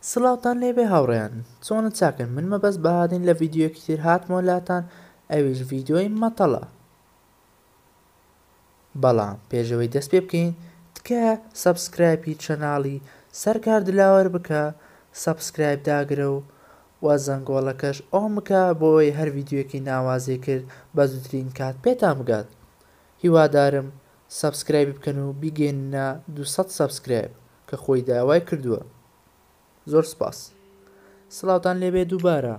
سڵاوتان لێبێ هاوڕێیان، چۆنە چاکن؟ من مەبەست بەهادین لە ڤیدیۆیەکی تر هاتمەوە لاتان، ئەویش ڤیدیۆی مەتەڵە. بەڵام پێشەوەی دەست پێ بکەین تکایە سەبسکرایبی چەناڵی سەرکار دلاوەر بکە، سەبسکرایب داگرە و زەنگۆڵەکەش ئۆن بکە بۆ ئەوەی هەر ڤیدیۆیەکی ناوازێ کرد بە زووترین کات پێتان بگات. هیوادارم سەبسکرایبی بکەن و بیگەینە 200 سەبسکرایب کە خۆی داوای کردووە. زۆر سپاس. سڵاوتان لێبێ دووبارە.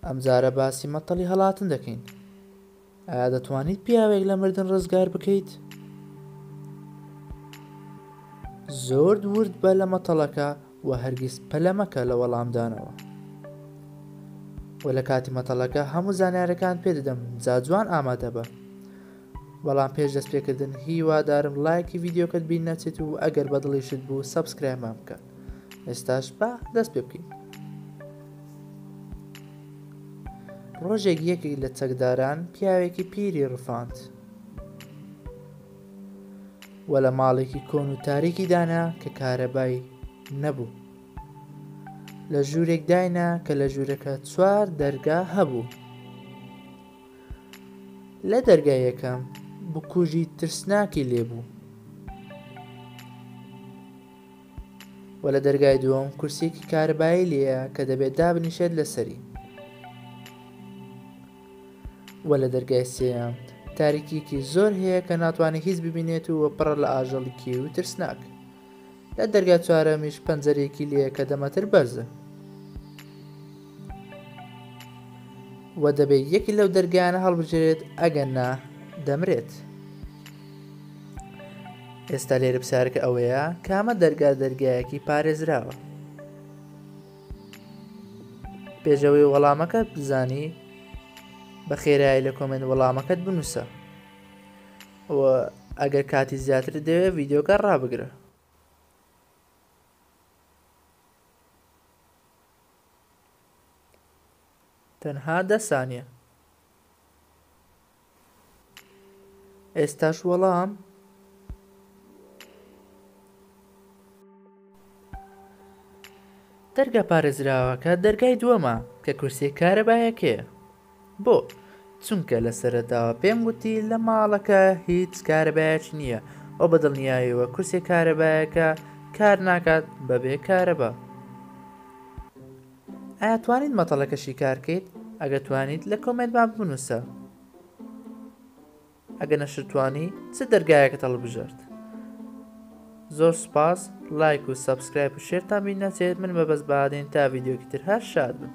ئەمجارە باسی مەتەڵی هەڵاتن دەکەین. ئایا دەتوانیت پیاوێک لە مردن ڕزگار بکەیت؟ زۆر ورد بە لە مەتەڵەکە و هەرگیز پەلە مەکە لە وەڵامدانەوە. و لە کاتی مەتەڵەکە هەموو زانیاریەکان پێدەدەم، جا جوان ئامادە بە. بەڵام پێش دەست پێکردن هیوادارم لایکی ڤیدیۆکەت بین نەچێت و ئەگەر بەدڵیشت بوو سەبسکرایبمان بکە. ئێستاش بە دەست پێ بکەین. ڕۆژێک یەکێک لە چەکداران پیاوێکی پیری ڕفاند و لە ماڵێکی کۆن و تاریکی دانا کە کارەبای نەبوو. لە ژوورێک داینا کە لە ژوورەکە 4 دەرگا هەبوو. لە دەرگای یەکەم بکوژی ترسناکی لێبوو و لە دەرگای دووەم کورسێکی کارەبایی لێیە کە دەبێت دابنیشێت لەسەری. و لە دەرگای سێیەم تاریکیەکی زۆر هەیە کە ناتوانێت هیچ ببینێت و پڕە لە ئاژەڵی کێو و ترسناک. لە دەرگای چوارەمیش پەنجەرێکی لێیە کە 10 مەتر بەرزە و دەبێت یەکی لەو دەرگایانە هەڵبژێرێت، ئەگەننا دەمرێت. ئێستا لێرە پرسیارەکە ئەوەیە کامە دەرگا دەرگایەکی پارێزراوە. پێشەوەی وەڵامەکەت بزانی بە خێرایی لە کۆمنت وەڵامەکەت بنووسە و ئەگەر کاتی زیاتر دەوێت ڤیدیۆکە ڕابگرە. تەنها 10 سانیە. ئێستاش وەڵام. دەرگا پارێزراوەکە دەرگای دووەمە کە کورسێک کارەبایەکەیە. بۆ چونکە لە سەرەتاوە پێم گوتی لە ماڵەکە هیچ کارەبایەک نییە، ئەو بەدڵنیاییەوە کورسێک کارەبایەکە کار ناکات بەبێ کارەبا. ئایا توانیت مەتەڵەکەشی کارکەیت؟ ئەگە توانیت لە کۆمنتمان بنووسە. ئەگە نەشتوانی چ دەرگایەکەت هەڵبژێرت. زۆر سپاس. لایک و سەبسکرایب و شێرتان بین نەچێت. من بەبەست بەهادین تا ڤیدیۆکی تر هەر شاد بن.